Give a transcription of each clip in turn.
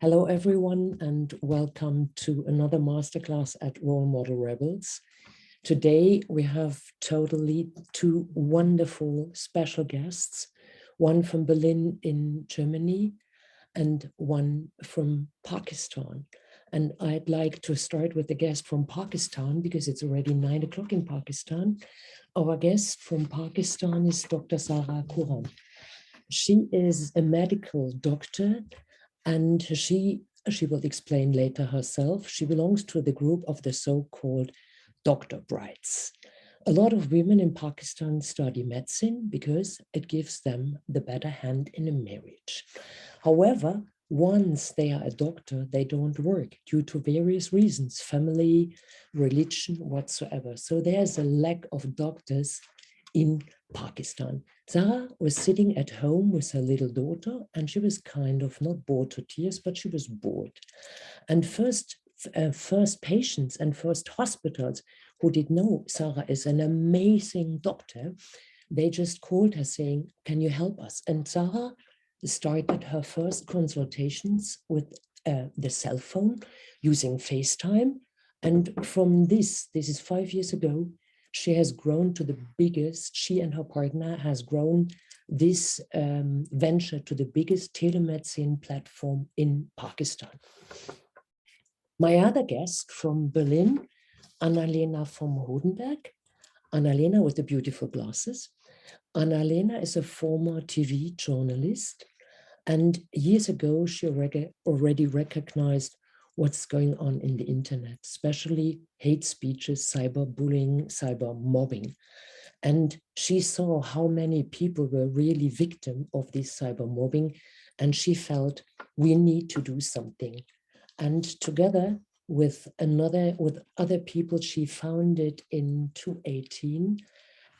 Hello, everyone, and welcome to another masterclass at Role Model Rebels. Today, we have totally two wonderful special guests, one from Berlin in Germany and one from Pakistan. And I'd like to start with the guest from Pakistan because it's already 9 o'clock in Pakistan. Our guest from Pakistan is Dr.Sara Khurram. She is a medical doctor, and she will explain later herself. She belongs to the group of the so-called doctor brides. A lot of women in Pakistan study medicine because it gives them the better hand in a marriage. However, once they are a doctor, they don't work due to various reasons, family, religion, whatsoever. So there's a lack of doctors in Pakistan. Sarah was sitting at home with her little daughter, and she was kind of not bored to tears, but she was bored. And first patients and first hospitals who did know Sarah is an amazing doctor, they just called her saying, "Can you help us?" And Sarah started her first consultations with the cell phone using FaceTime. And from this is 5 years ago, she has grown to the biggest, she and her partner has grown this venture to the biggest telemedicine platform in Pakistan. My other guest from Berlin, Lena from Hodenberg. Lena with the beautiful glasses. Lena is a former TV journalist, and years ago, she already recognized what's going on in the internet, especially hate speeches, cyberbullying, cyber mobbing. And she saw how many people were really victim of this cyber mobbing, and she felt we need to do something. And together with other people, she founded in 2018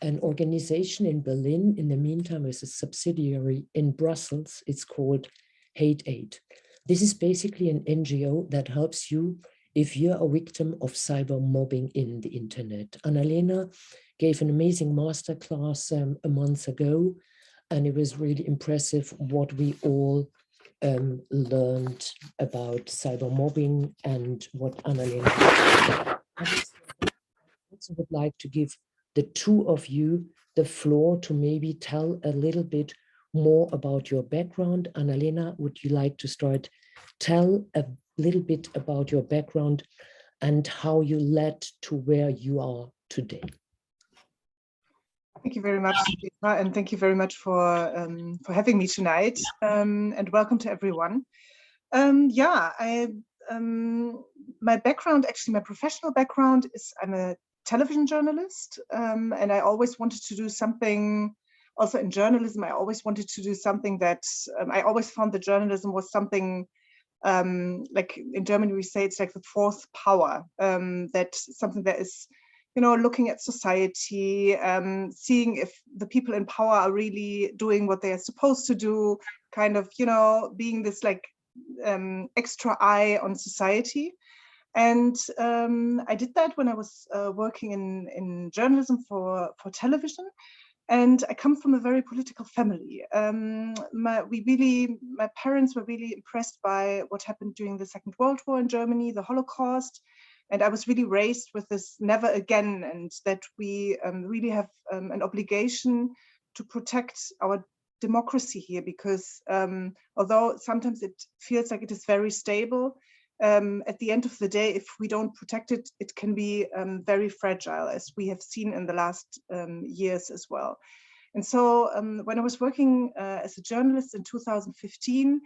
an organization in Berlin. In the meantime, is a subsidiary in Brussels. It's called Hate Aid. This is basically an NGO that helps you if you're a victim of cyber mobbing in the internet. Lena gave an amazing masterclass a month ago, and it was really impressive what we all learned about cyber mobbing and what Lena did. I also would like to give the two of you the floor to maybe tell a little bit more about your background. Lena, would you like to start? Tell a little bit about your background and how you led to where you are today. Thank you very much, Lena, and thank you very much for having me tonight, and welcome to everyone. My background, actually my professional background is I'm a television journalist, and I always wanted to do something, also in journalism, I always wanted to do something that, I always found that journalism was something, like in Germany we say it's like the fourth power, that's something that is, you know, looking at society, seeing if the people in power are really doing what they are supposed to do, kind of, you know, being this like extra eye on society. And I did that when I was working in journalism for television. And I come from a very political family. My parents were really impressed by what happened during the Second World War in Germany, the Holocaust. And I was really raised with this never again, and that we really have an obligation to protect our democracy here, because although sometimes it feels like it is very stable, at the end of the day, if we don't protect it, it can be very fragile, as we have seen in the last years as well. And so when I was working as a journalist in 2015,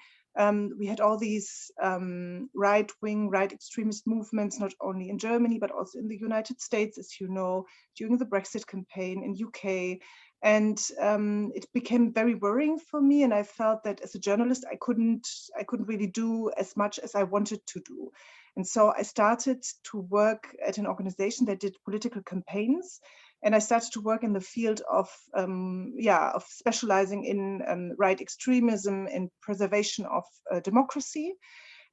we had all these right-wing, right extremist movements, not only in Germany, but also in the United States, as you know, during the Brexit campaign in UK. And it became very worrying for me, and I felt that as a journalist, I couldn't really do as much as I wanted to do. And so I started to work at an organization that did political campaigns, and I started to work in the field of specializing in right extremism and preservation of democracy.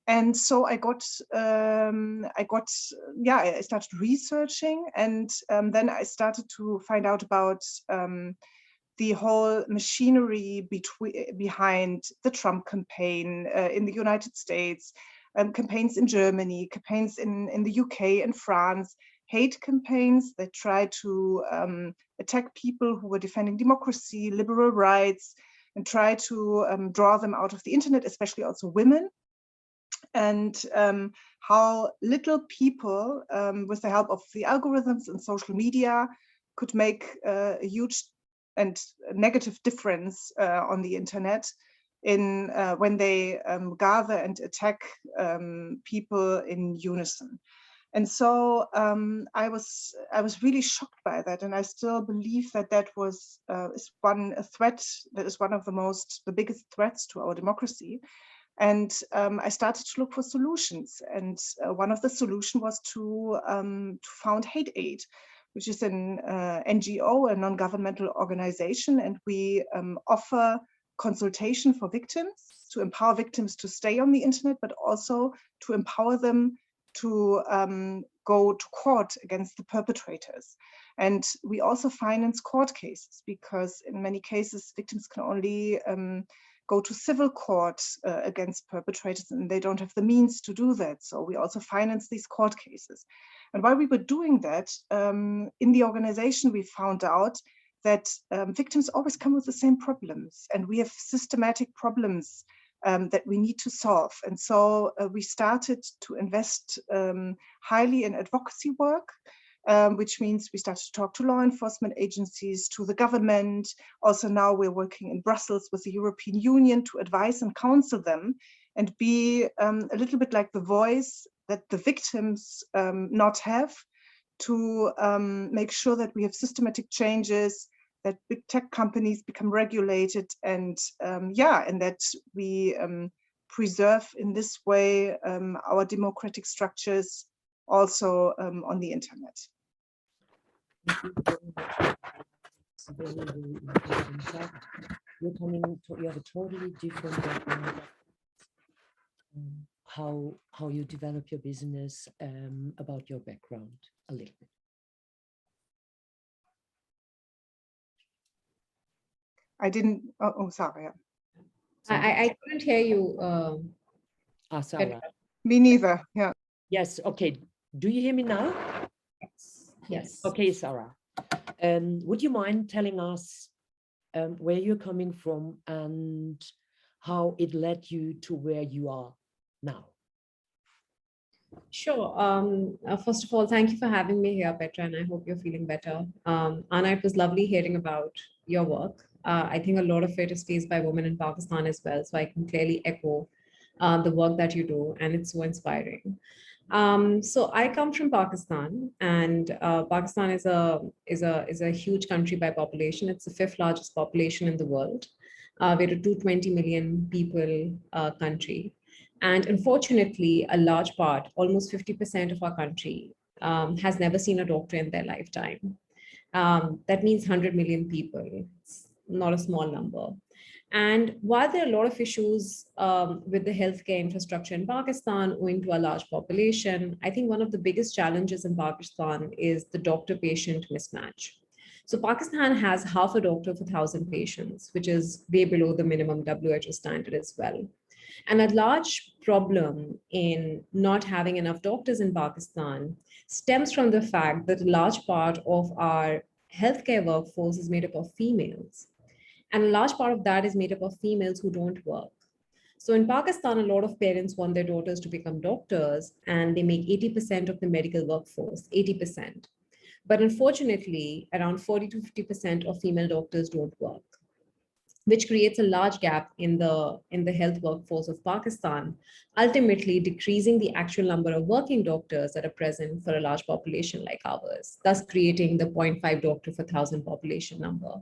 And so I started researching, and then I started to find out about the whole machinery behind the Trump campaign in the United States, campaigns in Germany, campaigns in the UK and France, hate campaigns that try to attack people who were defending democracy, liberal rights, and try to draw them out of the internet, especially also women. And how little people, with the help of the algorithms and social media, could make a huge and negative difference on the internet in when they gather and attack people in unison. And so I was really shocked by that, and I still believe that that was a threat that is one of the biggest threats to our democracy. And I started to look for solutions, and one of the solutions was to found Hate Aid, which is an NGO, a non-governmental organization, and we offer consultation for victims to empower victims to stay on the internet, but also to empower them to go to court against the perpetrators. And we also finance court cases, because in many cases victims can only go to civil court against perpetrators, and they don't have the means to do that. So we also finance these court cases. And while we were doing that, in the organization, we found out that victims always come with the same problems, and we have systematic problems that we need to solve. And so we started to invest highly in advocacy work, which means we started to talk to law enforcement agencies, to the government. Also now we're working in Brussels with the European Union to advise and counsel them, and be a little bit like the voice that the victims not have, to make sure that we have systematic changes, that big tech companies become regulated, and and that we preserve in this way our democratic structures also on the internet. It's very, very important. You have a totally different background. How you develop your business, about your background a little bit. Sorry. I couldn't hear you. Sarah. Me neither, yeah. Yes, okay. Do you hear me now? Yes. Okay, Sarah. Would you mind telling us where you're coming from and how it led you to where you are now? Sure. First of all, thank you for having me here, Petra, and I hope you're feeling better. Anna, it was lovely hearing about your work. I think a lot of it is faced by women in Pakistan as well, so I can clearly echo the work that you do, and it's so inspiring. So I come from Pakistan, and Pakistan is a huge country by population. It's the 5th largest population in the world. We're a 220 million people country. And unfortunately, a large part, almost 50% of our country, has never seen a doctor in their lifetime. That means 100 million people. It's not a small number. And while there are a lot of issues with the healthcare infrastructure in Pakistan owing to a large population, I think one of the biggest challenges in Pakistan is the doctor-patient mismatch. So Pakistan has half a doctor for 1,000 patients, which is way below the minimum WHO standard as well. And a large problem in not having enough doctors in Pakistan stems from the fact that a large part of our healthcare workforce is made up of females. And a large part of that is made up of females who don't work. So in Pakistan, a lot of parents want their daughters to become doctors, and they make 80% of the medical workforce, 80%. But unfortunately, around 40 to 50% of female doctors don't work, which creates a large gap in the health workforce of Pakistan, ultimately decreasing the actual number of working doctors that are present for a large population like ours, thus creating the 0.5 doctor per 1,000 population number.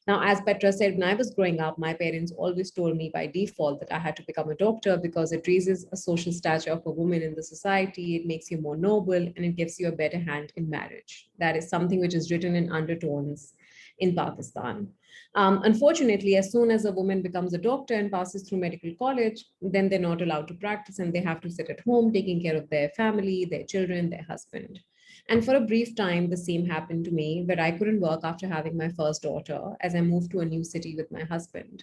Now, as Petra said, when I was growing up, my parents always told me by default that I had to become a doctor because it raises a social stature of a woman in the society, it makes you more noble, and it gives you a better hand in marriage. That is something which is written in undertones in Pakistan. Unfortunately, as soon as a woman becomes a doctor and passes through medical college, then they're not allowed to practice, and they have to sit at home taking care of their family, their children, their husband. And for a brief time, the same happened to me, where I couldn't work after having my first daughter as I moved to a new city with my husband.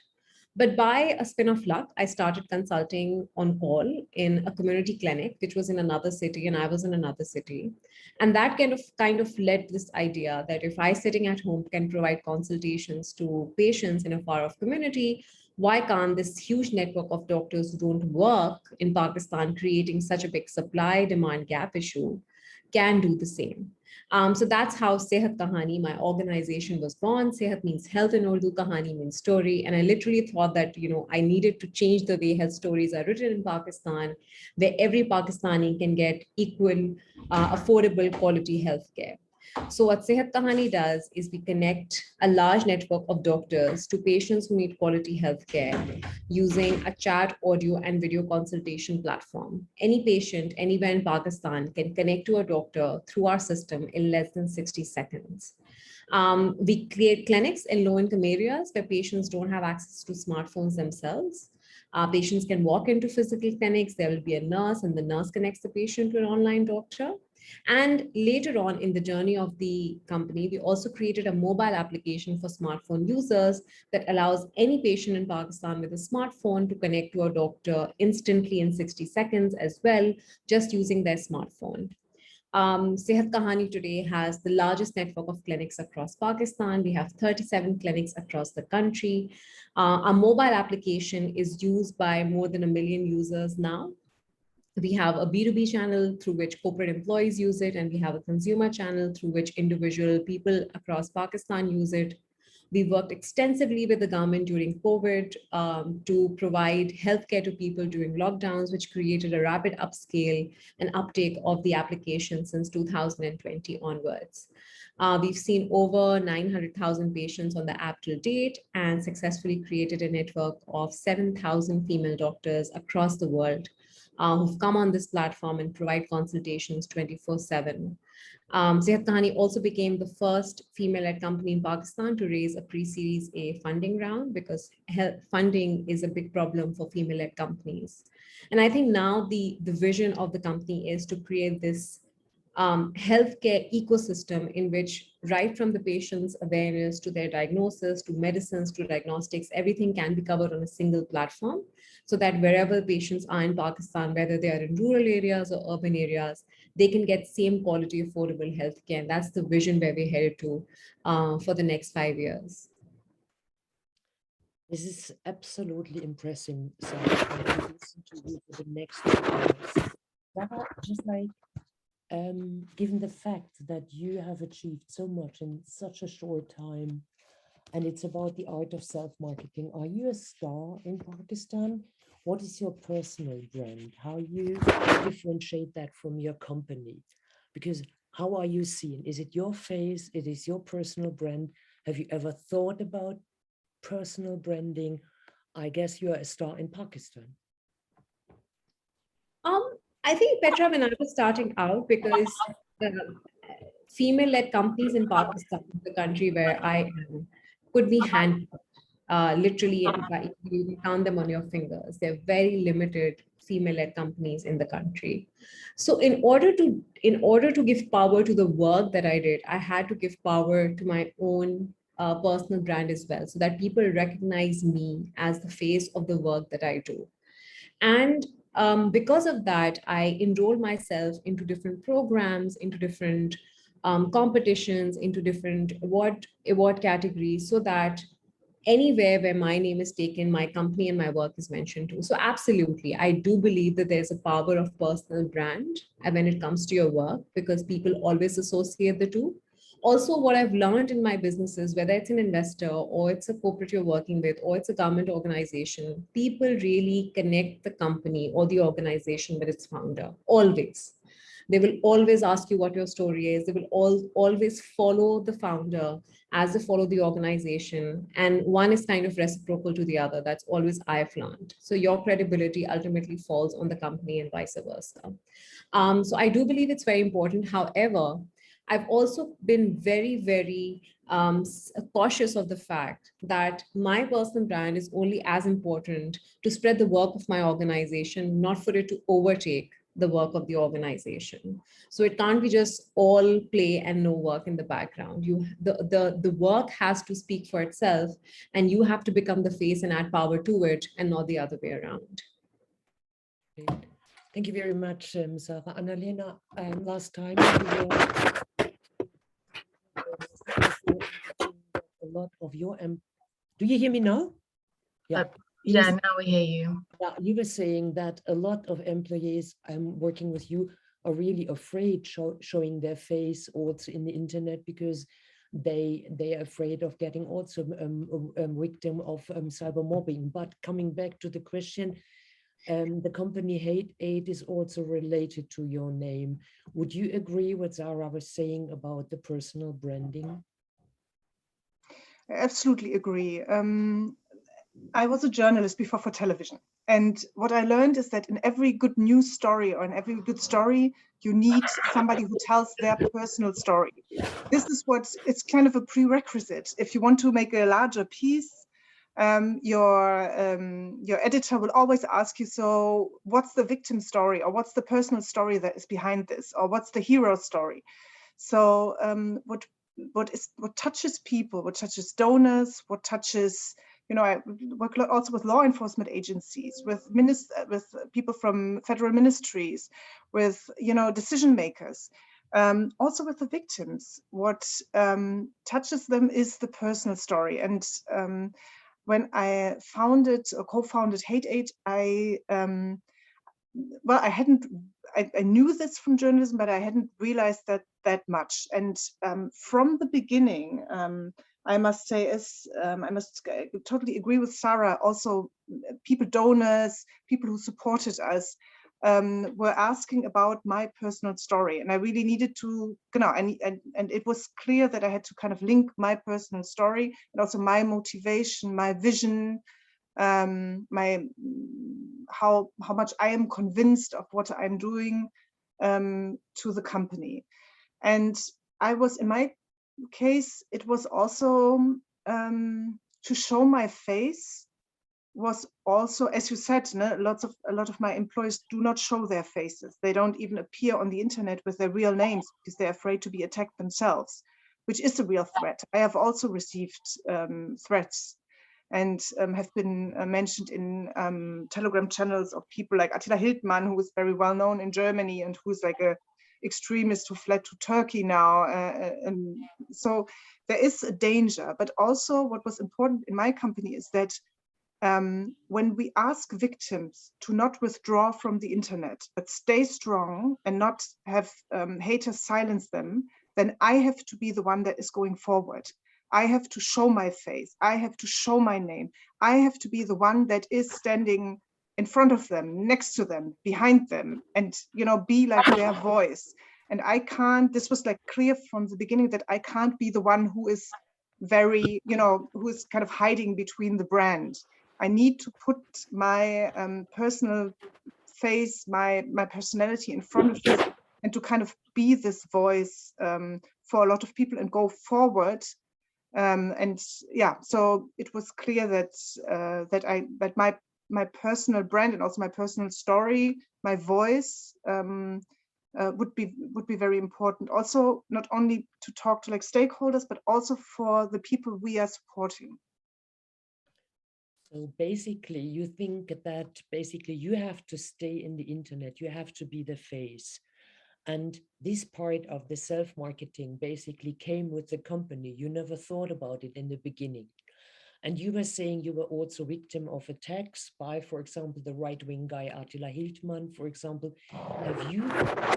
But by a spin of luck, I started consulting on call in a community clinic, which was in another city, and I was in another city. And that kind of led this idea that if I sitting at home can provide consultations to patients in a far off community, why can't this huge network of doctors who don't work in Pakistan, creating such a big supply demand gap issue, can do the same? So that's how Sehat Kahani, my organization, was born. Sehat means health in Urdu, Kahani means story. And I literally thought that, I needed to change the way health stories are written in Pakistan, where every Pakistani can get equal, affordable quality healthcare. So what Sehat Kahani does is we connect a large network of doctors to patients who need quality healthcare using a chat, audio, and video consultation platform. Any patient anywhere in Pakistan can connect to a doctor through our system in less than 60 seconds. We create clinics in low-income areas where patients don't have access to smartphones themselves. Patients can walk into physical clinics. There will be a nurse, and the nurse connects the patient to an online doctor. And later on in the journey of the company, we also created a mobile application for smartphone users that allows any patient in Pakistan with a smartphone to connect to a doctor instantly in 60 seconds as well, just using their smartphone. Sehat Kahani today has the largest network of clinics across Pakistan. We have 37 clinics across the country. Our mobile application is used by more than 1 million users now. We have a B2B channel through which corporate employees use it, and we have a consumer channel through which individual people across Pakistan use it. We worked extensively with the government during COVID to provide healthcare to people during lockdowns, which created a rapid upscale and uptake of the application since 2020 onwards. We've seen over 900,000 patients on the app till date and successfully created a network of 7,000 female doctors across the world who've come on this platform and provide consultations 24/7. Sehat Kahani also became the first female-led company in Pakistan to raise a pre-Series A funding round, because funding is a big problem for female-led companies. And I think now the vision of the company is to create this healthcare ecosystem in which, right from the patient's awareness to their diagnosis, to medicines, to diagnostics, everything can be covered on a single platform, so that wherever patients are in Pakistan, whether they are in rural areas or urban areas, they can get same quality, affordable healthcare. And that's the vision where we're headed to for the next 5 years. This is absolutely impressive, Sarah. I will listen to you for the next 2 hours. Sarah, just like, given the fact that you have achieved so much in such a short time, and it's about the art of self-marketing, are you a star in Pakistan? What is your personal brand? How you differentiate that from your company? Because how are you seen? Is it your face? It is your personal brand? Have you ever thought about personal branding? I guess you are a star in Pakistan. I think, Petra, when I was starting out, because female-led companies in Pakistan, the country where I am, could be handpicked. Literally, you can count them on your fingers. They're very limited female-led companies in the country. So in order to give power to the work that I did, I had to give power to my own personal brand as well, so that people recognize me as the face of the work that I do. And because of that, I enrolled myself into different programs, into different competitions, into different award categories, so that anywhere where my name is taken, my company and my work is mentioned too. So absolutely, I do believe that there's a power of personal brand when it comes to your work, because people always associate the two. Also, what I've learned in my businesses, whether it's an investor or it's a corporate you're working with, or it's a government organization, people really connect the company or the organization with its founder, always. They will always ask you what your story is. They will always follow the founder as they follow the organization. And one is kind of reciprocal to the other. That's always I've learned. So your credibility ultimately falls on the company and vice versa. So I do believe it's very important. However, I've also been very, very cautious of the fact that my personal brand is only as important to spread the work of my organization, not for it to overtake the work of the organization. So it can't be just all play and no work in the background. The work has to speak for itself, and you have to become the face and add power to it, and not the other way around. Great. Thank you very much, Sara. Lena, last time a lot of your do you hear me now? Yeah. Yeah, now we hear you. Yeah, you were saying that a lot of employees working with you are really afraid showing their face also in the internet, because they are afraid of getting also a victim of cyber mobbing. But coming back to the question, the company Hate8 is also related to your name. Would you agree what Sara was saying about the personal branding? I absolutely agree. I was a journalist before for television. And what I learned is that in every good news story or in every good story, you need somebody who tells their personal story. This is what it's kind of a prerequisite. If you want to make a larger piece, your editor will always ask you, so what's the victim story, or what's the personal story that is behind this, or what's the hero story? So what touches people, what touches donors, what touches, I work also with law enforcement agencies, with people from federal ministries, with decision makers, also with the victims. What touches them is the personal story. And when I founded or co-founded Hate8, I knew this from journalism, but I hadn't realized that much. And from the beginning, I must say, I must totally agree with Sara. Also, donors, people who supported us, were asking about my personal story, and I really needed to, and it was clear that I had to kind of link my personal story and also my motivation, my vision, how much I am convinced of what I'm doing to the company. And I was, in my case, it was also to show my face was also, as you said, a lot of my employees do not show their faces. They don't even appear on the internet with their real names because they're afraid to be attacked themselves, which is a real threat. I have also received threats and have been mentioned in Telegram channels of people like Attila Hildmann, who is very well known in Germany and who's like a extremist who fled to Turkey now. And so there is a danger. But also what was important in my company is that when we ask victims to not withdraw from the internet, but stay strong and not have haters silence them, then I have to be the one that is going forward. I have to show my face. I have to show my name. I have to be the one that is standing in front of them, next to them, behind them, and be like their voice. And I can't, this was like clear from the beginning that I can't be the one who is very, who is kind of hiding between the brand. I need to put my personal face, my personality in front of this, and to kind of be this voice for a lot of people and go forward. And yeah, so it was clear that my personal brand and also my personal story, my voice, would be very important. Also, not only to talk to like stakeholders, but also for the people we are supporting. So basically, you think that basically you have to stay in the internet, you have to be the face. And this part of the self-marketing basically came with the company. You never thought about it in the beginning. And you were saying you were also victim of attacks by, for example, the right-wing guy Attila Hildmann, for example. Have you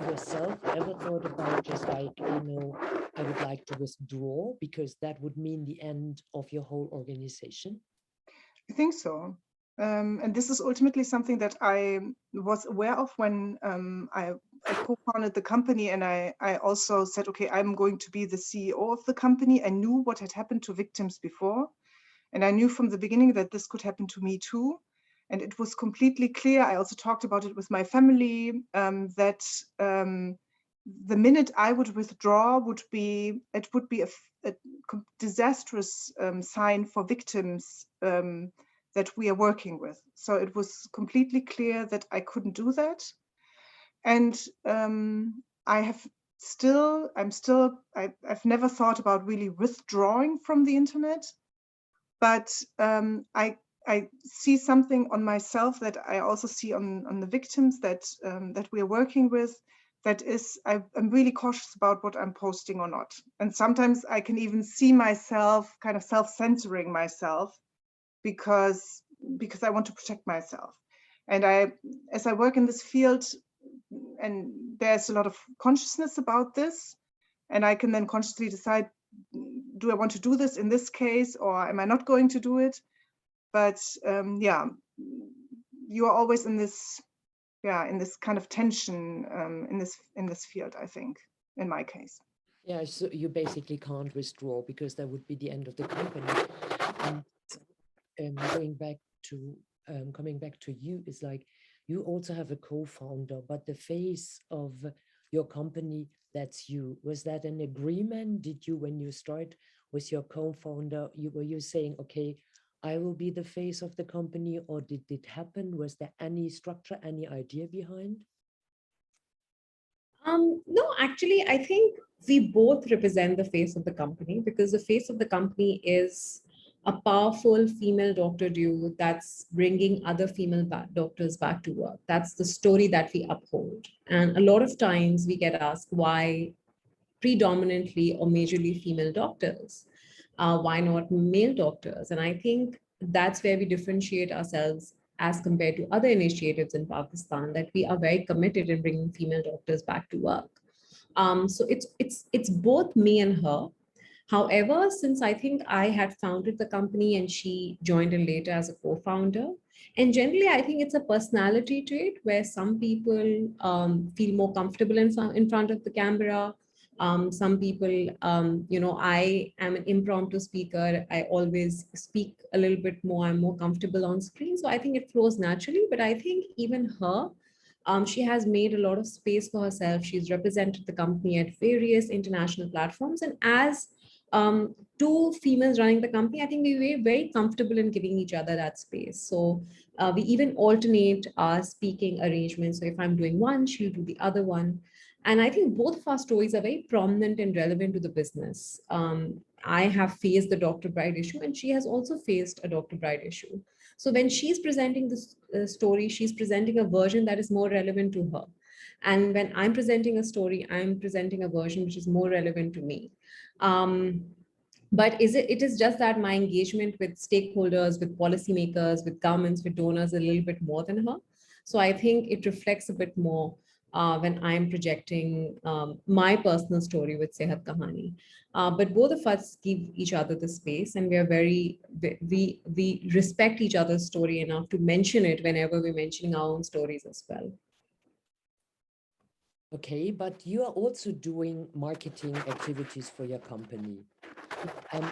yourself ever thought about just like, I would like to withdraw because that would mean the end of your whole organization? I think so. And this is ultimately something that I was aware of when I co-founded the company, and I also said, okay, I'm going to be the CEO of the company. I knew what had happened to victims before, and I knew from the beginning that this could happen to me too. And it was completely clear. I also talked about it with my family, that the minute I would withdraw would be a disastrous sign for victims that we are working with. So it was completely clear that I couldn't do that. And I've never thought about really withdrawing from the internet, but I see something on myself that I also see on the victims that we're working with. That is, I'm really cautious about what I'm posting or not. And sometimes I can even see myself kind of self-censoring myself because I want to protect myself. And as I work in this field, and there's a lot of consciousness about this, and I can then consciously decide, do I want to do this in this case, or am I not going to do it? But yeah, you are always in this kind of tension in this field, I think, in my case. Yeah, so you basically can't withdraw because that would be the end of the company. And coming back to you, is like you also have a co-founder, but the face of your company, that's you. Was that an agreement? Did you, when you start with your co-founder, were you saying, okay, I will be the face of the company, or did it happen? Was there any structure, any idea behind? No, actually, I think we both represent the face of the company, because the face of the company is a powerful female doctor duo that's bringing other female doctors back to work. That's the story that we uphold. And a lot of times we get asked why predominantly or majorly female doctors? Why not male doctors? And I think that's where we differentiate ourselves as compared to other initiatives in Pakistan, that we are very committed in bringing female doctors back to work. So it's both me and her. However, since I think I had founded the company and she joined in later as a co-founder, and generally I think it's a personality trait where some people feel more comfortable in front of the camera. Some people, I am an impromptu speaker. I always speak a little bit more. I'm more comfortable on screen. So I think it flows naturally. But I think even her, she has made a lot of space for herself. She's represented the company at various international platforms. And as two females running the company, I think we were very comfortable in giving each other that space. So we even alternate our speaking arrangements. So if I'm doing one, she'll do the other one. And I think both of our stories are very prominent and relevant to the business. I have faced the Dr. Bride issue, and she has also faced a Dr. Bride issue. So when she's presenting this story, she's presenting a version that is more relevant to her. And when I'm presenting a story, I'm presenting a version which is more relevant to me. But it is just that my engagement with stakeholders, with policymakers, with governments, with donors, a little bit more than her. So I think it reflects a bit more when I'm projecting my personal story with Sehat Kahani. But both of us give each other the space, and we respect each other's story enough to mention it whenever we're mentioning our own stories as well. Okay, but you are also doing marketing activities for your company.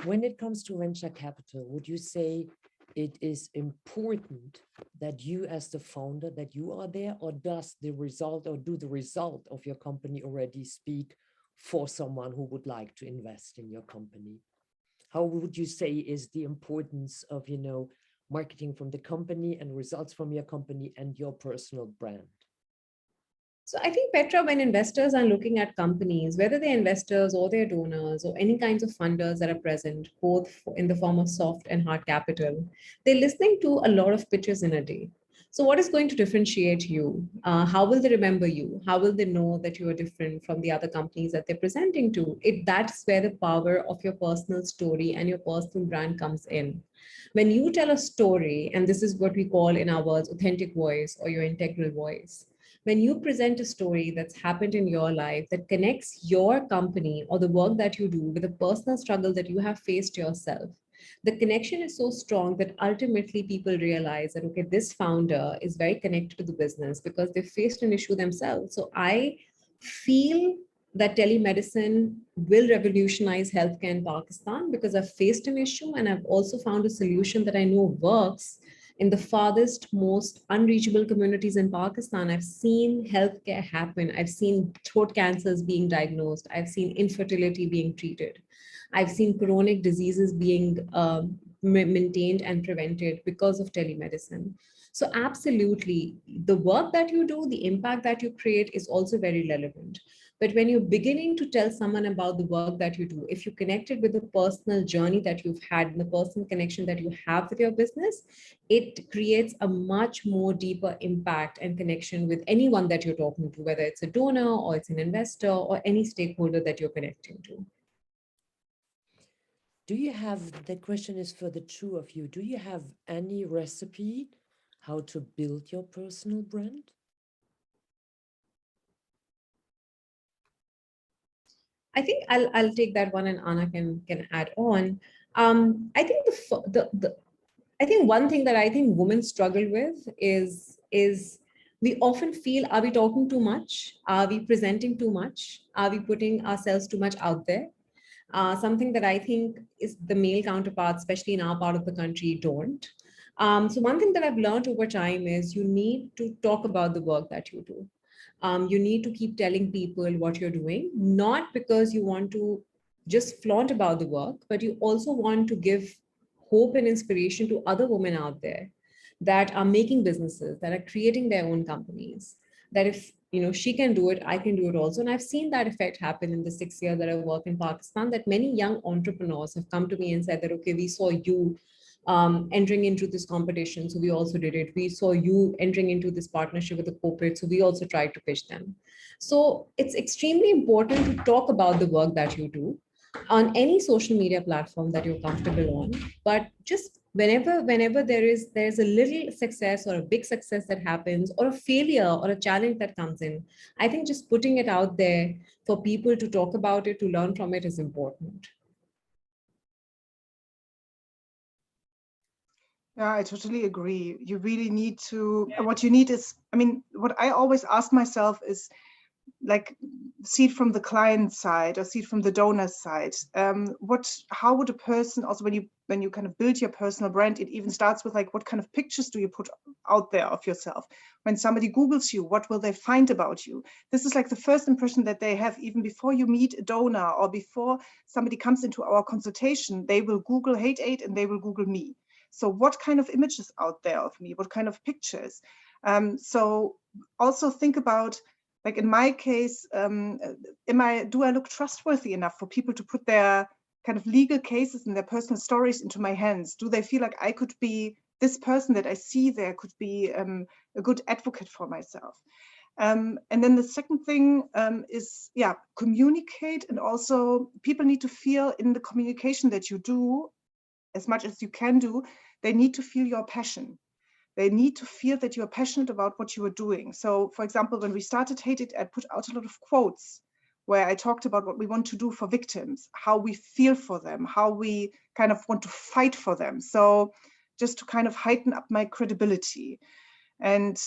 When it comes to venture capital, would you say it is important that you as the founder, that you are there, or does the result, or do the result of your company already speak for someone who would like to invest in your company? How would you say is the importance of, marketing from the company and results from your company and your personal brand? So I think, Petra, when investors are looking at companies, whether they're investors or they're donors or any kinds of funders that are present, both in the form of soft and hard capital, they're listening to a lot of pitches in a day. So what is going to differentiate you? How will they remember you? How will they know that you are different from the other companies that they're presenting to? That's where the power of your personal story and your personal brand comes in. When you tell a story, and this is what we call in our words, authentic voice or your integral voice, when you present a story that's happened in your life that connects your company or the work that you do with a personal struggle that you have faced yourself, the connection is so strong that ultimately people realize that, okay, this founder is very connected to the business because they faced an issue themselves. So I feel that telemedicine will revolutionize healthcare in Pakistan because I've faced an issue and I've also found a solution that I know works in the farthest, most unreachable communities in Pakistan. I've seen healthcare happen. I've seen throat cancers being diagnosed. I've seen infertility being treated. I've seen chronic diseases being maintained and prevented because of telemedicine. So absolutely, the work that you do, the impact that you create is also very relevant. But when you're beginning to tell someone about the work that you do, if you connect it with the personal journey that you've had and the personal connection that you have with your business, it creates a much more deeper impact and connection with anyone that you're talking to, whether it's a donor or it's an investor or any stakeholder that you're connecting to. Do you have, the question is for the two of you, do you have any recipe how to build your personal brand? I think I'll take that one, and Anna can add on. I think I think one thing that I think women struggle with is we often feel, are we talking too much? Are we presenting too much? Are we putting ourselves too much out there? Something that I think is the male counterparts, especially in our part of the country, don't. So one thing that I've learned over time is you need to talk about the work that you do. You need to keep telling people what you're doing, not because you want to just flaunt about the work, but you also want to give hope and inspiration to other women out there that are making businesses, that are creating their own companies, that if she can do it, I can do it also. And I've seen that effect happen in the 6 years that I work in Pakistan, that many young entrepreneurs have come to me and said that, okay, we saw you entering into this competition, so we also did it. We saw you entering into this partnership with the corporate, so we also tried to pitch them. So it's extremely important to talk about the work that you do on any social media platform that you're comfortable on, but just whenever there's a little success or a big success that happens, or a failure or a challenge that comes in, I think just putting it out there for people to talk about it, to learn from it, is important. Yeah, I totally agree. You really need to, what you need is, I mean, what I always ask myself is, like, see it from the client side or see it from the donor side. How would a person, also when you kind of build your personal brand, it even starts with, like, what kind of pictures do you put out there of yourself? When somebody Googles you, what will they find about you? This is like the first impression that they have, even before you meet a donor or before somebody comes into our consultation. They will Google Hate Aid and they will Google me. So what kind of images out there of me? What kind of pictures? So also think about, like in my case, do I look trustworthy enough for people to put their kind of legal cases and their personal stories into my hands? Do they feel like I could be, this person that I see there could be a good advocate for myself? And then the second thing is, yeah, communicate. And also people need to feel in the communication that you do, as much as you can do, they need to feel your passion. They need to feel that you're passionate about what you are doing. So, for example, when we started Hate It, I put out a lot of quotes where I talked about what we want to do for victims, how we feel for them, how we kind of want to fight for them. So just to kind of heighten up my credibility. And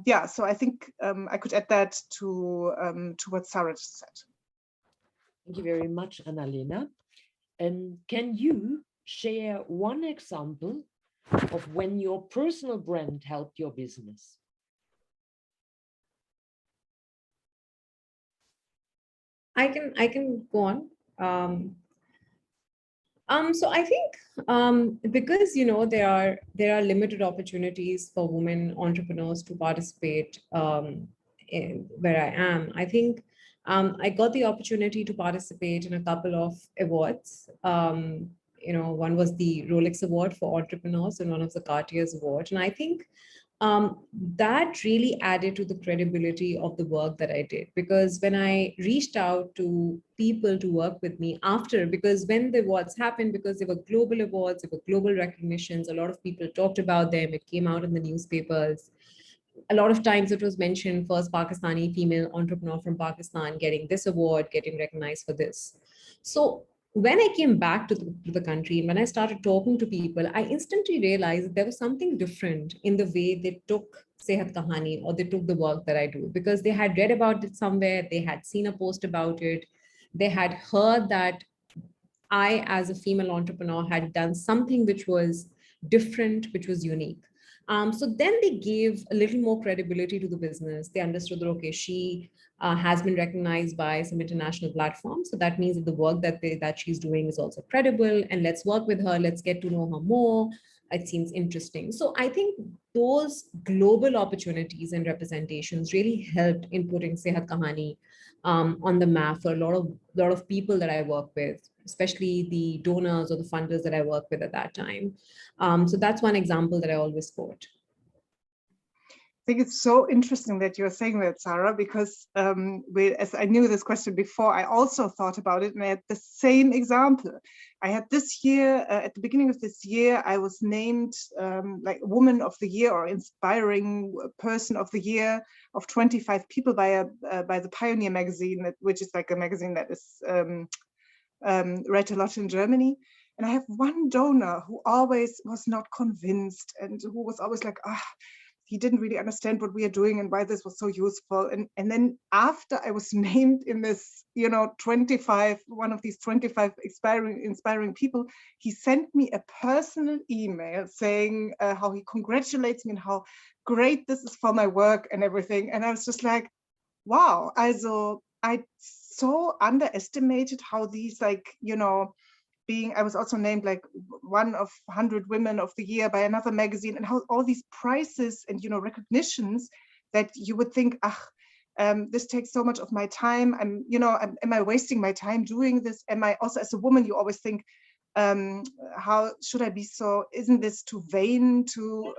yeah, so I think I could add that to what Sarah just said. Thank you very much, Anna-Lena. Can you share one example of when your personal brand helped your business? I can go on. So I think because there are limited opportunities for women entrepreneurs to participate where I am. I think I got the opportunity to participate in a couple of awards. One was the Rolex Award for entrepreneurs and one of the Cartier's Award, and I think that really added to the credibility of the work that I did, because when I reached out to people to work with me after, because when the awards happened, because they were global awards, they were global recognitions, a lot of people talked about them, it came out in the newspapers. A lot of times it was mentioned, first Pakistani female entrepreneur from Pakistan getting this award, getting recognized for this. So when I came back to the country and when I started talking to people, I instantly realized that there was something different in the way they took Sehat Kahani or they took the work that I do, because they had read about it somewhere, they had seen a post about it, they had heard that I, as a female entrepreneur, had done something which was different, which was unique. So then they gave a little more credibility to the business. They understood that, okay, she has been recognized by some international platforms. So that means that the work that she's doing is also credible, and let's work with her. Let's get to know her more. it seems interesting. So I think those global opportunities and representations really helped in putting Sehat Kahani on the map for a lot of people that I work with, especially the donors or the funders that I work with at that time. So that's one example that I always quote. I think it's so interesting that you're saying that, Sara, because as I knew this question before, I also thought about it, and I had the same example. I had this year, at the beginning of this year, I was named like Woman of the Year or Inspiring Person of the Year of 25 people by the Pioneer magazine, which is like a magazine that is read a lot in Germany. And I have one donor who always was not convinced and who was always like, he didn't really understand what we are doing and why this was so useful. And then after I was named in this, 25, one of these 25 inspiring people, he sent me a personal email saying how he congratulates me and how great this is for my work and everything. And I was just like, wow, also I so underestimated how these I was also named like one of 100 women of the year by another magazine, and how all these prizes and recognitions that you would think, this takes so much of my time. Am I wasting my time doing this? Am I also, as a woman, you always think, how should I be so? Isn't this too vain to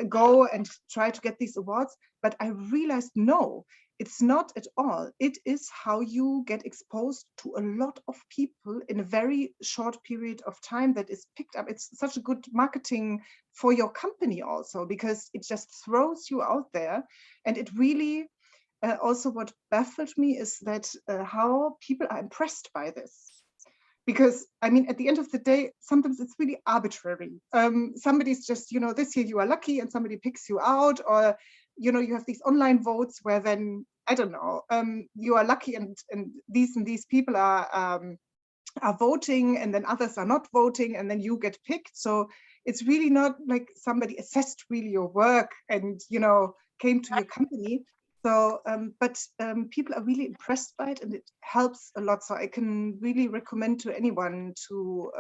go and try to get these awards? But I realized no. It's not at all. It is how you get exposed to a lot of people in a very short period of time that is picked up. It's such a good marketing for your company also, because it just throws you out there. And it really, also what baffled me is that how people are impressed by this. Because, I mean, at the end of the day, sometimes it's really arbitrary. Somebody's just, this year you are lucky and somebody picks you out, or you have these online votes where then, I don't know, you are lucky and these people are voting, and then others are not voting, and then you get picked. So it's really not like somebody assessed really your work and, came to your company. So, but people are really impressed by it, and it helps a lot. So I can really recommend to anyone to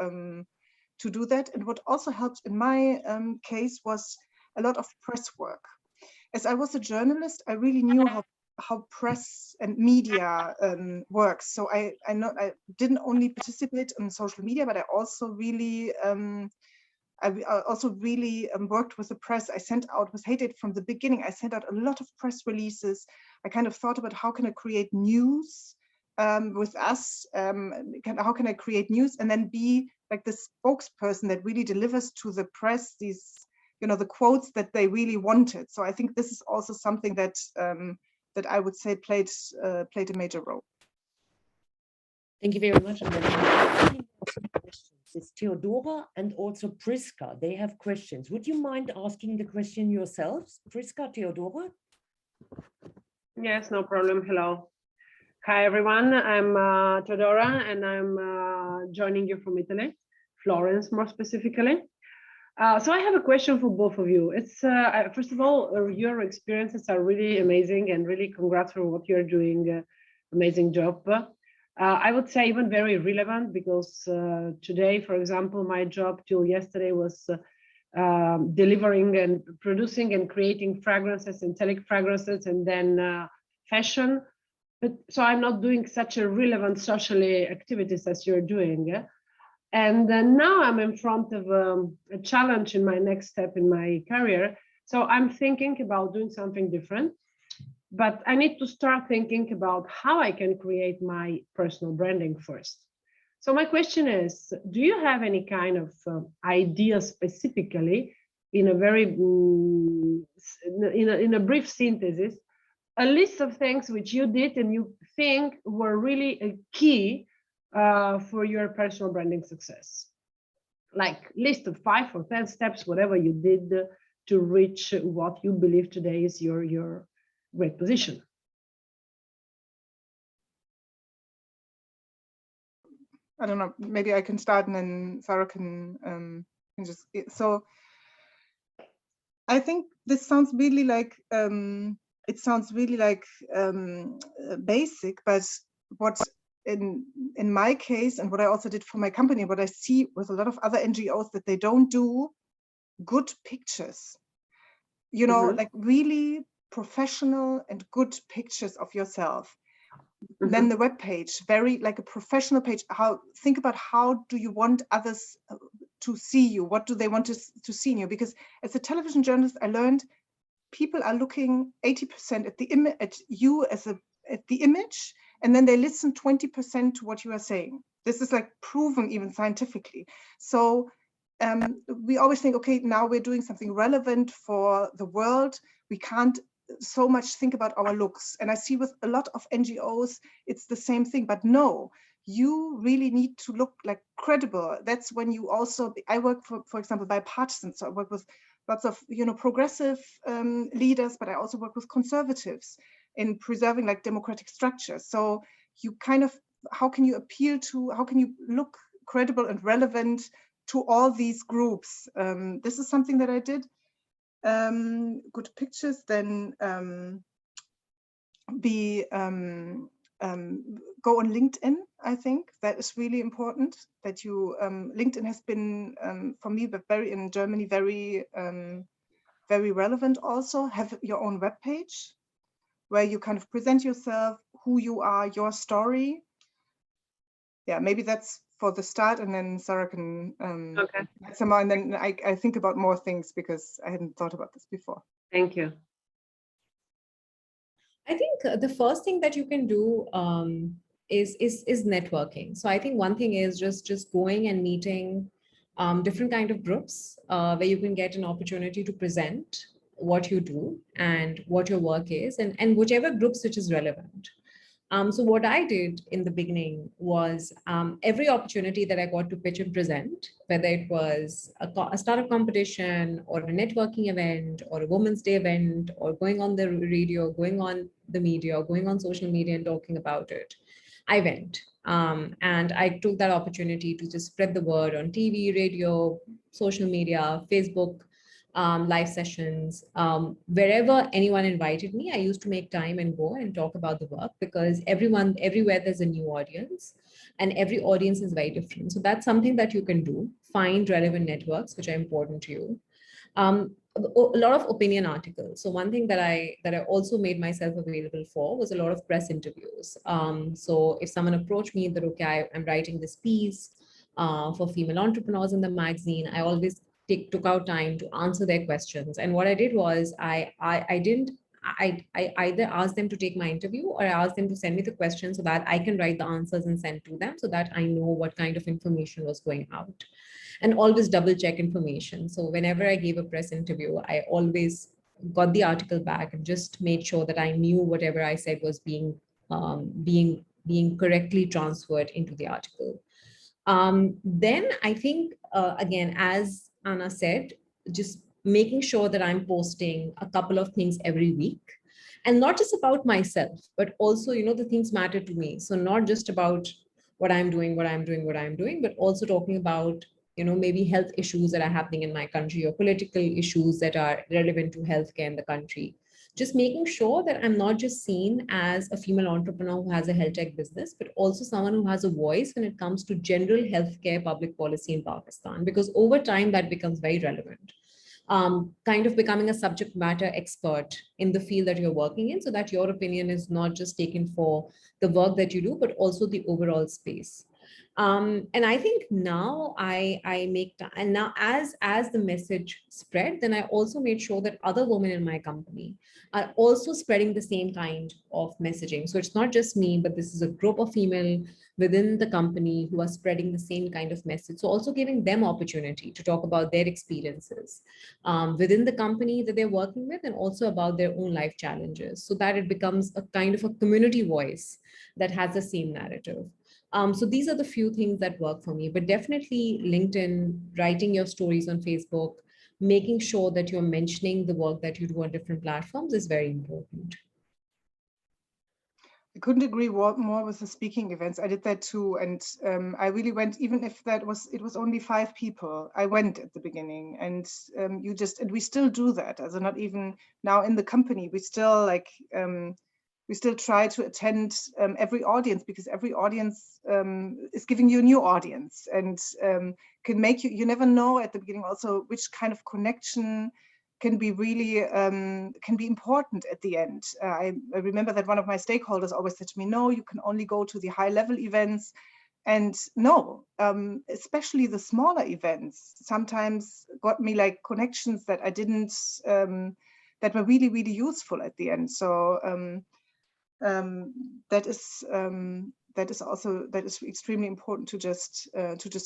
do that. And what also helped in my case was a lot of press work. As I was a journalist, I really knew how press and media works. So I didn't only participate in social media, but I also really worked with the press. I sent out, was hated from the beginning. I sent out a lot of press releases. I kind of thought about how can I create news with us? How can I create news and then be like the spokesperson that really delivers to the press these, the quotes that they really wanted. So I think this is also something that that I would say played a major role. Thank you very much. And then it's Theodora and also Priska. They have questions. Would you mind asking the question yourselves? Priska, Theodora? Yes, no problem. Hello. Hi, everyone. I'm Theodora, and I'm joining you from Italy, Florence, more specifically. So I have a question for both of you. It's first of all, your experiences are really amazing, and really congrats for what you're doing. Amazing job. I would say even very relevant, because today, for example, my job till yesterday was delivering and producing and creating fragrances, metallic fragrances, and then fashion. But so I'm not doing such a relevant socially activities as you're doing. And now I'm in front of a challenge in my next step in my career. So I'm thinking about doing something different, but I need to start thinking about how I can create my personal branding first. So my question is, do you have any kind of ideas specifically in a very, in a brief synthesis, a list of things which you did and you think were really a key for your personal branding success? Like list of 5 or 10 steps, whatever you did to reach what you believe today is your great position. I don't know, maybe I can start and then Sara can just, so I think this sounds really like, it sounds really like basic, but what in my case, and what I also did for my company, what I see with a lot of other NGOs, that they don't do good pictures, you know, like really professional and good pictures of yourself. Then the web page, very like a professional page. Think about how do you want others to see you? What do they want to see in you? Because as a television journalist, I learned people are looking 80% at the image, at you as at the image, and then they listen 20% to what you are saying. This is like proven even scientifically. So we always think, okay, now we're doing something relevant for the world. We can't so much think about our looks. And I see with a lot of NGOs, it's the same thing, but no, you really need to look like credible. That's when you also, I work for example, bipartisan. So I work with lots of, you know, progressive leaders, but I also work with conservatives in preserving like democratic structures. So you kind of, how can you appeal to, how can you look credible and relevant to all these groups? This is something that I did. Good pictures, then go on LinkedIn. I think that is really important, that you, LinkedIn has been for me, but in Germany, very relevant also. Have your own web page where you kind of present yourself, who you are, your story. Yeah, maybe that's for the start, and then Sarah can add some more, and then I think about more things because I hadn't thought about this before. Thank you. I think the first thing that you can do is networking. So I think one thing is just going and meeting different kind of groups where you can get an opportunity to present what you do and what your work is, and whichever groups which is relevant. So what I did in the beginning was every opportunity that I got to pitch and present, whether it was a startup competition or a networking event or a Women's Day event or going on the radio, going on the media, or going on social media and talking about it, I went. And I took that opportunity to just spread the word on TV, radio, social media, Facebook, live sessions, wherever anyone invited me, I used to make time and go and talk about the work, because everywhere there's a new audience and every audience is very different. So that's something that you can do. Find relevant networks which are important to you. A lot of opinion articles. So one thing that I also made myself available for was a lot of press interviews. So if someone approached me that, okay, I'm writing this piece for female entrepreneurs in the magazine, I always took out time to answer their questions. And what I did was I either asked them to take my interview, or I asked them to send me the questions so that I can write the answers and send to them, so that I know what kind of information was going out. And always double check information. So whenever I gave a press interview, I always got the article back and just made sure that I knew whatever I said was being correctly transferred into the article. Then I think, again, as Anna said, just making sure that I'm posting a couple of things every week, and not just about myself, but also, you know, the things matter to me. So not just about what I'm doing, but also talking about, you know, maybe health issues that are happening in my country, or political issues that are relevant to healthcare in the country. Just making sure that I'm not just seen as a female entrepreneur who has a health tech business, but also someone who has a voice when it comes to general healthcare public policy in Pakistan, because over time that becomes very relevant. Kind of becoming a subject matter expert in the field that you're working in, so that your opinion is not just taken for the work that you do, but also the overall space. And I think now I make time, and now as the message spread, then I also made sure that other women in my company are also spreading the same kind of messaging. So it's not just me, but this is a group of female within the company who are spreading the same kind of message. So also giving them opportunity to talk about their experiences within the company that they're working with, and also about their own life challenges, so that it becomes a kind of a community voice that has the same narrative. So these are the few things that work for me, but definitely LinkedIn, writing your stories on Facebook, making sure that you're mentioning the work that you do on different platforms is very important. I couldn't agree more with the speaking events. I did that too. And I really went, even if it was only 5 people, I went at the beginning, and and we still do that. As not even now in the company, we still like, we still try to attend every audience, because every audience is giving you a new audience, and can make you never know at the beginning also which kind of connection can be really can be important at the end. I remember that one of my stakeholders always said to me, no, you can only go to the high level events. And no, especially the smaller events sometimes got me like connections that I didn't, that were really, really useful at the end. So that is extremely important to just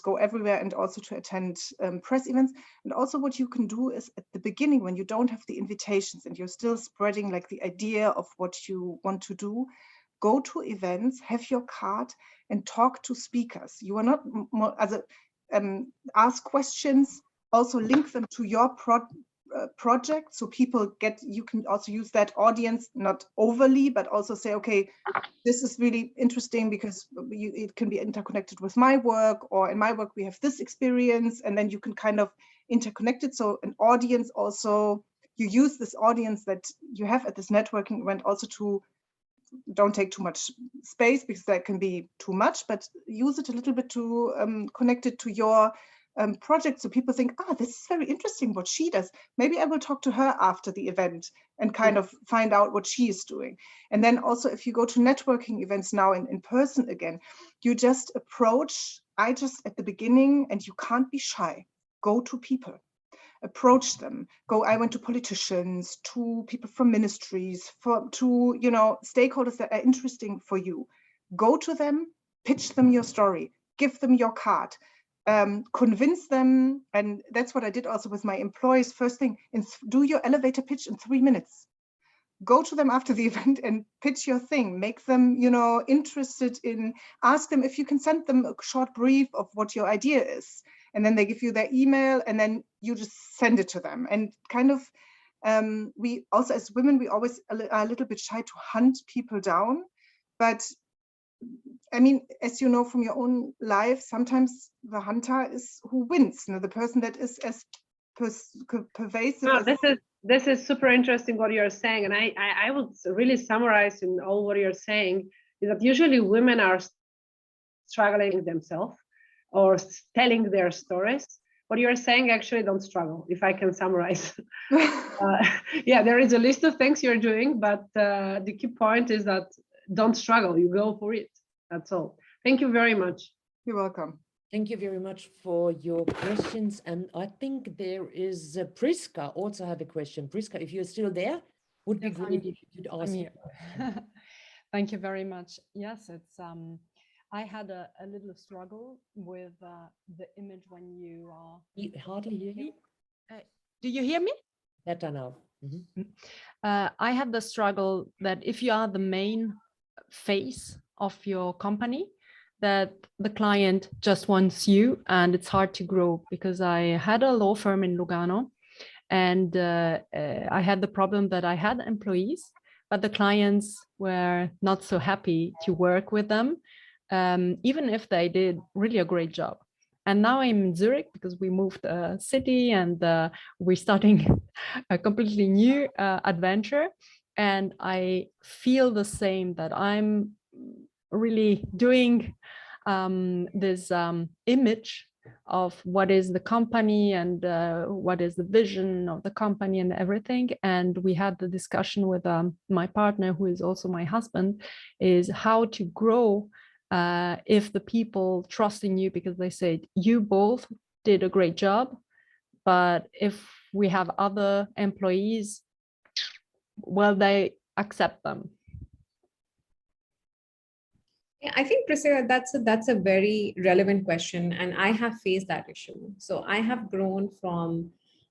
go everywhere, and also to attend press events. And also what you can do is at the beginning, when you don't have the invitations and you're still spreading like the idea of what you want to do, go to events, have your card, and talk to speakers. You are not ask questions, also link them to your project, so people get, you can also use that audience, not overly, but also say, okay, this is really interesting because it can be interconnected with my work, or in my work we have this experience, and then you can kind of interconnect it. So an audience also, you use this audience that you have at this networking event also to, don't take too much space because that can be too much, but use it a little bit to connect it to your project, so people think, this is very interesting what she does. Maybe I will talk to her after the event and kind of find out what she is doing. And then also, if you go to networking events now in person again, you just approach, at the beginning, and you can't be shy, go to people. Approach them. I went to politicians, to people from ministries, to stakeholders that are interesting for you. Go to them, pitch them your story, give them your card, convince them. And that's what I did also with my employees. First thing, do your elevator pitch in 3 minutes. Go to them after the event and pitch your thing. Make them, interested in. Ask them if you can send them a short brief of what your idea is. And then they give you their email, and then you just send it to them. And kind of, we also, as women, we always are a little bit shy to hunt people down. But I mean, as you know from your own life, sometimes the hunter is who wins, the person that is as pervasive. No, this is super interesting what you're saying. And I would really summarize in all what you're saying is that usually women are struggling with themselves or telling their stories. What you're saying, actually, don't struggle, if I can summarize. Yeah, there is a list of things you're doing, but the key point is that don't struggle, you go for it. That's all. Thank you very much. You're welcome. Thank you very much for your questions. And I think there is Priska also have a question. Priska, if you're still there, would be great if you could ask. Thank you very much. Yes, it's I had a little struggle with the image when you are. Hardly hear you. Do you hear me? Better now. Mm-hmm. I had the struggle that if you are the main face of your company, that the client just wants you, and it's hard to grow. Because I had a law firm in Lugano, and I had the problem that I had employees, but the clients were not so happy to work with them, even if they did really a great job. And now I'm in Zurich because we moved a city, and we're starting a completely new adventure. And I feel the same, that I'm really doing this image of what is the company, and what is the vision of the company and everything. And we had the discussion with my partner, who is also my husband, is how to grow if the people trust in you, because they said you both did a great job, but if we have other employees, well, they accept them. Yeah, I think, Priscilla, that's a very relevant question, and I have faced that issue. So I have grown from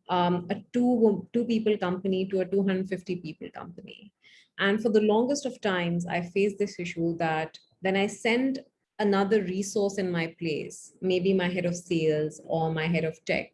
a two people company to a 250 people company, and for the longest of times, I faced this issue that then I send another resource in my place, maybe my head of sales or my head of tech.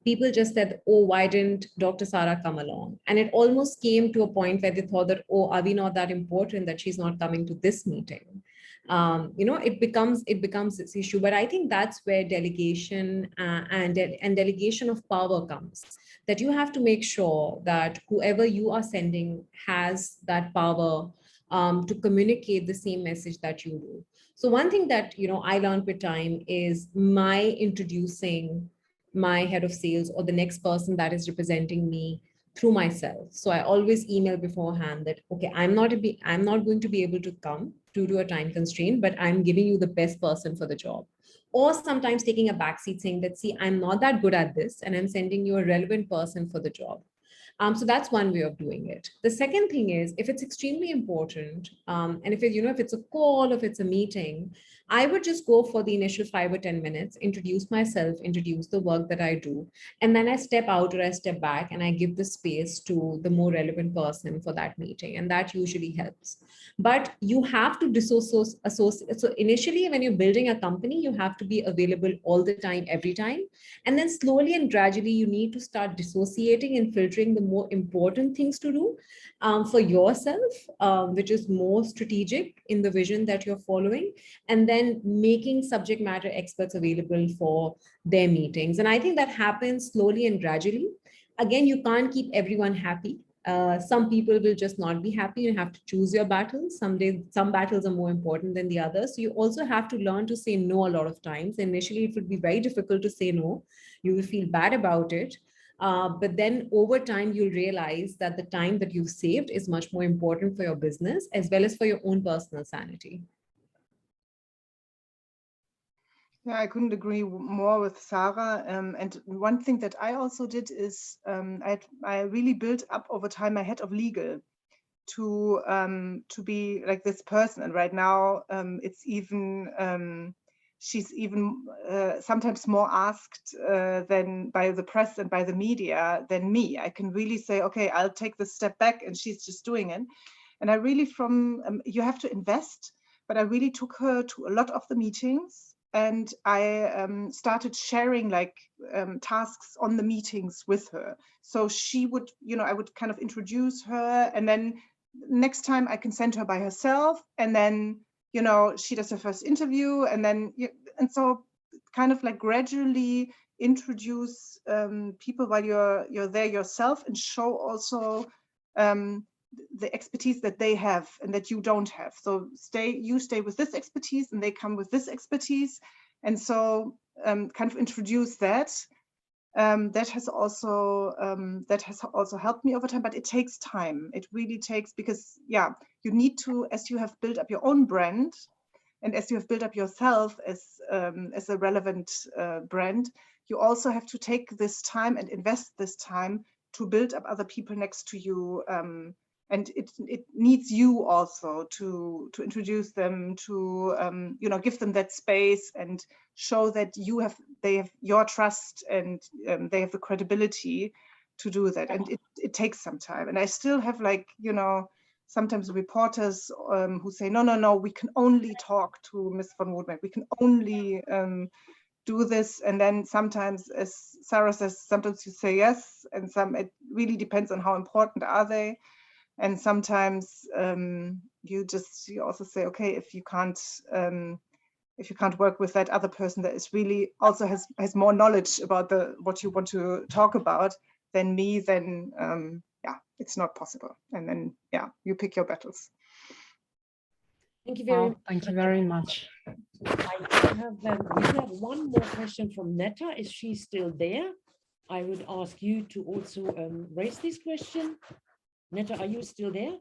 People just said, oh, why didn't Dr. Sara come along? And it almost came to a point where they thought that, oh, are we not that important that she's not coming to this meeting? It becomes this issue. But I think that's where delegation and delegation of power comes, that you have to make sure that whoever you are sending has that power to communicate the same message that you do. So one thing that, I learned with time is my introducing my head of sales or the next person that is representing me through myself. So I always email beforehand that, okay, I'm not going to be able to come due to a time constraint, but I'm giving you the best person for the job. Or sometimes taking a backseat saying that, see, I'm not that good at this and I'm sending you a relevant person for the job. So that's one way of doing it. The second thing is, if it's extremely important, and if it's a call, if it's a meeting, I would just go for the initial 5 or 10 minutes, introduce myself, introduce the work that I do, and then I step out or I step back and I give the space to the more relevant person for that meeting, and that usually helps. But you have to associate. So initially, when you're building a company, you have to be available all the time, every time, and then slowly and gradually, you need to start dissociating and filtering the more important things to do for yourself, which is more strategic in the vision that you're following, and then making subject matter experts available for their meetings. And I think that happens slowly and gradually. Again, you can't keep everyone happy. Some people will just not be happy. You have to choose your battles. Some battles are more important than the others. So you also have to learn to say no a lot of times. Initially, it would be very difficult to say no. You will feel bad about it. But then over time, you'll realize that the time that you've saved is much more important for your business as well as for your own personal sanity. Yeah, I couldn't agree more with Sarah. And one thing that I also did is I really built up over time my head of legal to be like this person. And right now, it's even she's even sometimes more asked than by the press and by the media than me. I can really say, okay, I'll take this step back, and she's just doing it. And I really, you have to invest, but I really took her to a lot of the meetings. And I started sharing tasks on the meetings with her. So she would, I would kind of introduce her, and then next time I can send her by herself, and then, she does her first interview, and then, and so kind of like gradually introduce people while you're there yourself, and show also the expertise that they have and that you don't have. So you stay with this expertise and they come with this expertise. And so kind of introduce that. That has also helped me over time, but it takes time. It really takes, because you need to, as you have built up your own brand, and as you have built up yourself as a relevant brand, you also have to take this time and invest this time to build up other people next to you. And it needs you also to introduce them, to give them that space and show that they have your trust, and they have the credibility to do that. And it takes some time. And I still have sometimes reporters who say, no, we can only talk to Ms. von Hodenberg. We can only do this. And then sometimes, as Sarah says, sometimes you say yes, and it really depends on how important are they. And sometimes you also say, okay, if you can't work with that other person that is really also has more knowledge about what you want to talk about than me, then it's not possible. And then you pick your battles. Thank you very much. Thank you very much. We have one more question from Netta. Is she still there? I would ask you to also raise this question. Netta, are you still there?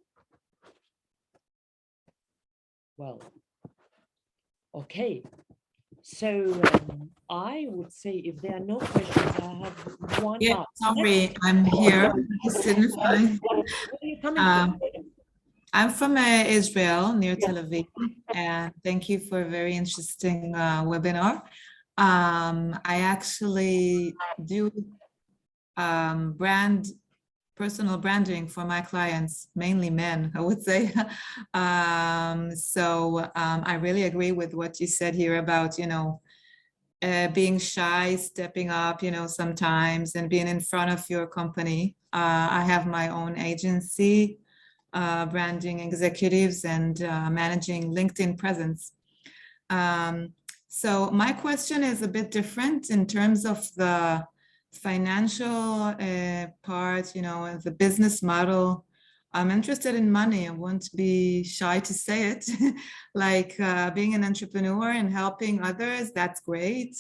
Well, okay. So I would say, if there are no questions, I have one. Yeah, sorry, I'm here. I'm from Israel, near Tel Aviv, and thank you for a very interesting webinar. I actually do personal branding for my clients, mainly men, I would say. So I really agree with what you said here about, being shy, stepping up, sometimes, and being in front of your company. I have my own agency, branding executives, and managing LinkedIn presence. So my question is a bit different in terms of the financial part, the business model. I'm interested in money. I won't be shy to say it. Like being an entrepreneur and helping others, that's great.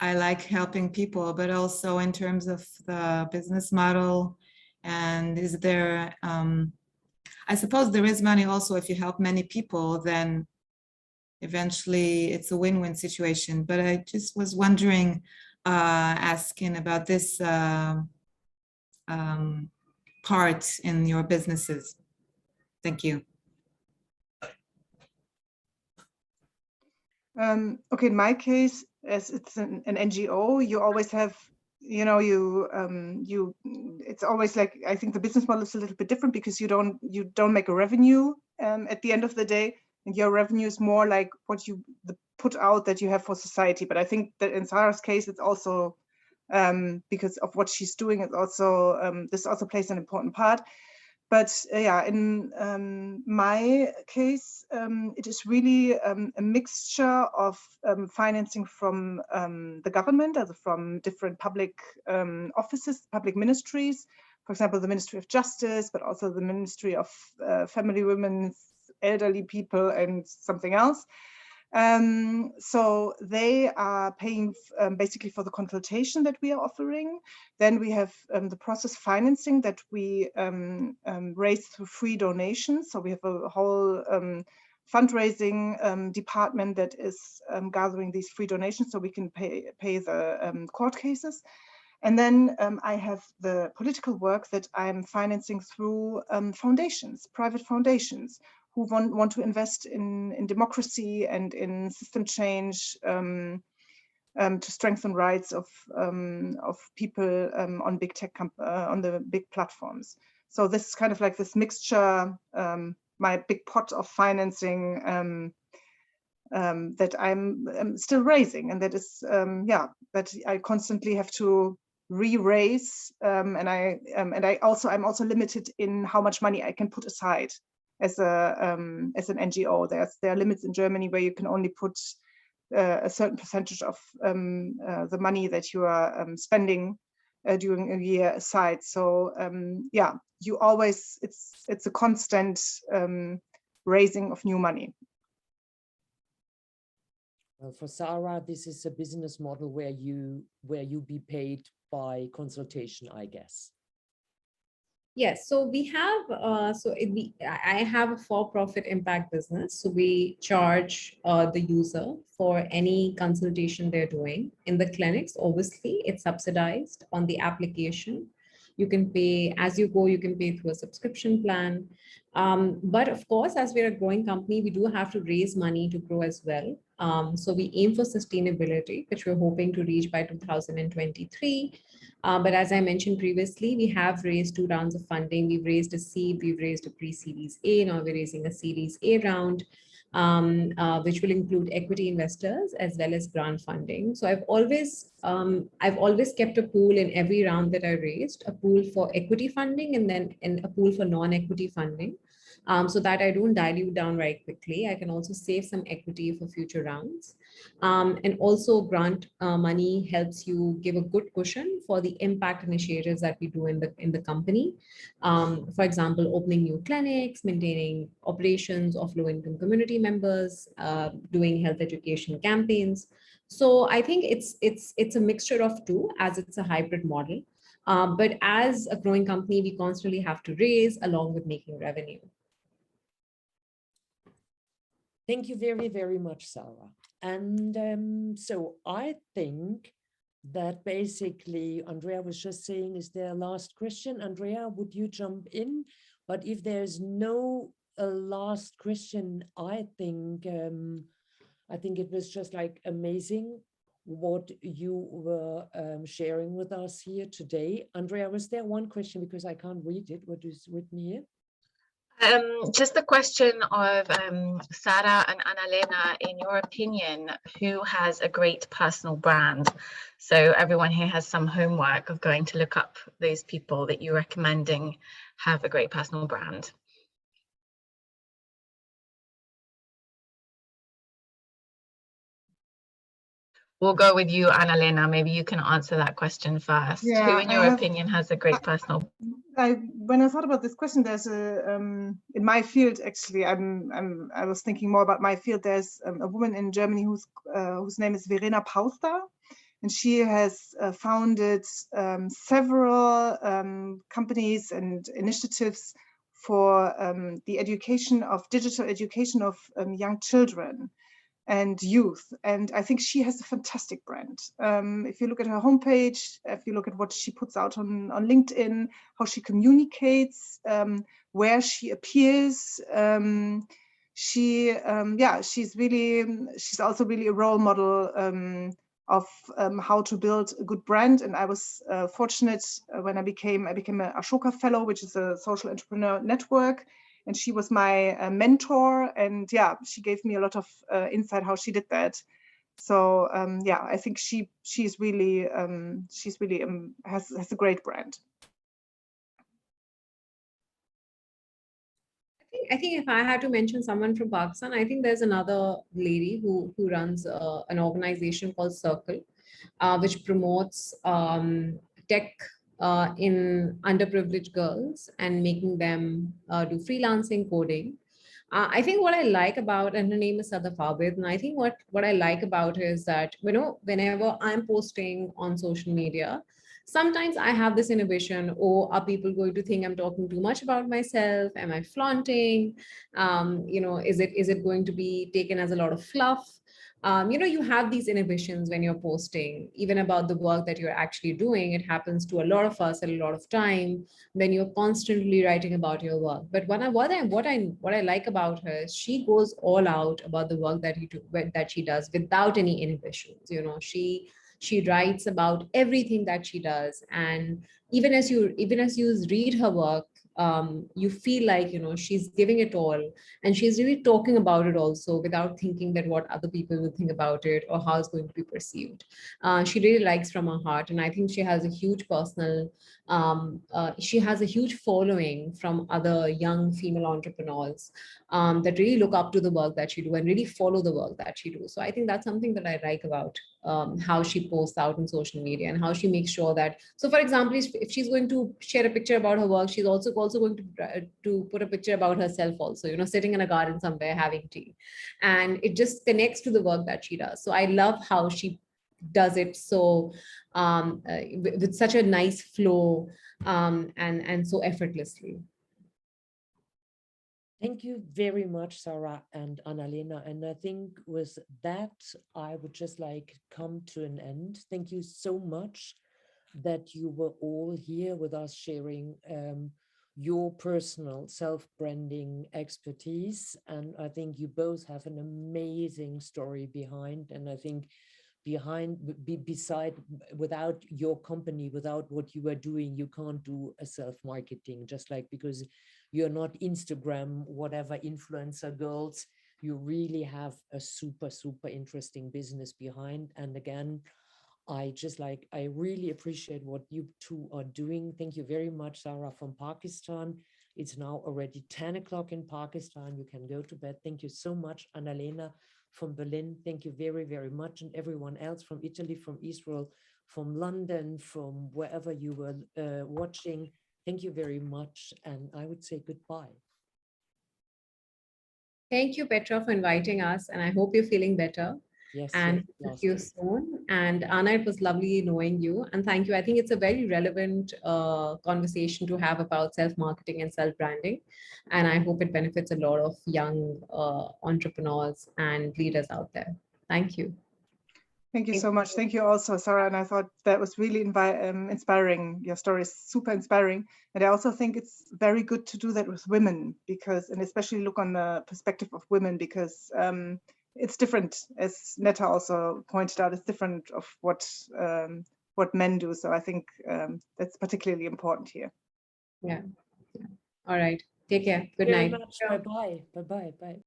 I like helping people, but also in terms of the business model. And is there, I suppose there is money also if you help many people, then eventually it's a win-win situation. But I just was wondering, asking about this part in your businesses. Thank you. Okay, in my case, as it's an NGO, you always have, you know, it's always like, I think the business model is a little bit different because you don't make a revenue at the end of the day, and your revenue is more like what you put out that you have for society. But I think that in Sara's case, it's also because of what she's doing, it's also this also plays an important part. But yeah, in my case, it is really a mixture of financing from the government, also from different public offices, public ministries, for example, the Ministry of Justice, but also the Ministry of Family, Women, Elderly People, and something else. So they are paying basically for the consultation that we are offering. Then we have the process financing that we raise through free donations. So we have a whole fundraising department that is gathering these free donations so we can pay the court cases. And then I have the political work that I'm financing through foundations, private foundations, who want to invest in democracy and in system change to strengthen rights of people on big tech on the big platforms. So this is kind of like this mixture, my big pot of financing that I'm still raising, and that is yeah, that I constantly have to re-raise, and I'm also limited in how much money I can put aside as an NGO. There are limits in Germany where you can only put a certain percentage of the money that you are spending during a year aside. So yeah, you always, it's a constant raising of new money. Well, for Sara, this is a business model where you be paid by consultation, I guess. Yes, so we have, I have a for-profit impact business. So we charge the user for any consultation they're doing. In the clinics, obviously, it's subsidized on the application. You can pay as you go, you can pay through a subscription plan. But of course, as we're a growing company, we do have to raise money to grow as well. So we aim for sustainability, which we're hoping to reach by 2023. But as I mentioned previously, we have raised 2 rounds of funding. We've raised a seed, we've raised a pre-series A, now we're raising a series A round, which will include equity investors as well as grant funding. So I've always kept a pool in every round that I raised, a pool for equity funding and then a pool for non-equity funding. So that I don't dilute down very quickly. I can also save some equity for future rounds. And also grant money helps you give a good cushion for the impact initiatives that we do in the company. For example, opening new clinics, maintaining operations of low-income community members, doing health education campaigns. So I think it's a mixture of two, as it's a hybrid model. But as a growing company, we constantly have to raise along with making revenue. Thank you very, very much, Sara. And so I think that basically, Andrea was just saying, is there a last question? Andrea, would you jump in? But if there's no last question, I think it was just like amazing what you were sharing with us here today. Andrea, was there one question, because I can't read it, what is written here? Just the question of Sara and Anna-Lena, in your opinion, who has a great personal brand? So everyone here has some homework of going to look up those people that you're recommending have a great personal brand. we'll go with you, Anna-Lena. Maybe you can answer that question first. Who, Yeah, in your opinion, has a great personal? When I thought about this question, there's a in my field actually. I was thinking more about my field. There's a woman in Germany whose name is Verena Pauster, and she has founded several companies and initiatives for the digital education of young children and youth. And I think she has a fantastic brand. If you look at her homepage, if you look at what she puts out on LinkedIn, how she communicates, where she appears, she's also really a role model of how to build a good brand. And I was fortunate when I became a Ashoka Fellow, which is a social entrepreneur network. And she was my mentor, and yeah, she gave me a lot of insight how she did that. So yeah, I think she's really has a great brand. I think if I had to mention someone from Pakistan, I think there's another lady who runs an organization called Circle, which promotes tech in underprivileged girls and making them do freelancing, coding. I think what I like about, and her name is Sada Fawid, and I think what I like about her is that, whenever I'm posting on social media, sometimes I have this inhibition, or are people going to think I'm talking too much about myself? Am I flaunting? Is it going to be taken as a lot of fluff? You have these inhibitions when you're posting, even about the work that you're actually doing. It happens to a lot of us at a lot of time when you're constantly writing about your work. But what I like about her is she goes all out about the work that she does without any inhibitions. She writes about everything that she does, and even as you read her work, you feel like she's giving it all, and she's really talking about it also without thinking that what other people will think about it or how it's going to be perceived. She really likes from her heart, and I think she has a huge she has a huge following from other young female entrepreneurs that really look up to the work that she do and really follow the work that she do. So I think that's something that I like about how she posts out in social media, and how she makes sure that, so for example, if she's going to share a picture about her work, she's also going to put a picture about herself also, sitting in a garden somewhere having tea, and it just connects to the work that she does. So I love how she does it so with such a nice flow and so effortlessly. Thank you very much, Sarah and Anna-Lena. And I think with that, I would just like come to an end. Thank you so much that you were all here with us sharing your personal self-branding expertise. And I think you both have an amazing story behind. And I think without your company, without what you are doing, you can't do a self-marketing, just like, because you're not Instagram, whatever influencer girls, you really have a super, super interesting business behind. And again, I really appreciate what you two are doing. Thank you very much, Sarah from Pakistan. It's now already 10 o'clock in Pakistan. You can go to bed. Thank you so much, Anna-Lena from Berlin. Thank you very, very much. And everyone else from Italy, from Israel, from London, from wherever you were watching. Thank you very much. And I would say goodbye. Thank you, Petra, for inviting us. And I hope you're feeling better. Yes. And see you soon. And Anna, it was lovely knowing you. And thank you. I think it's a very relevant conversation to have about self-marketing and self-branding. And I hope it benefits a lot of young entrepreneurs and leaders out there. Thank you. Thank you so much. Thank you also, Sarah. And I thought that was really inspiring. Your story is super inspiring. And I also think it's very good to do that with women, and especially look on the perspective of women, because it's different, as Netta also pointed out, it's different of what men do. So I think that's particularly important here. Yeah. All right. Take care. Good night. Bye-bye. Bye-bye. Bye.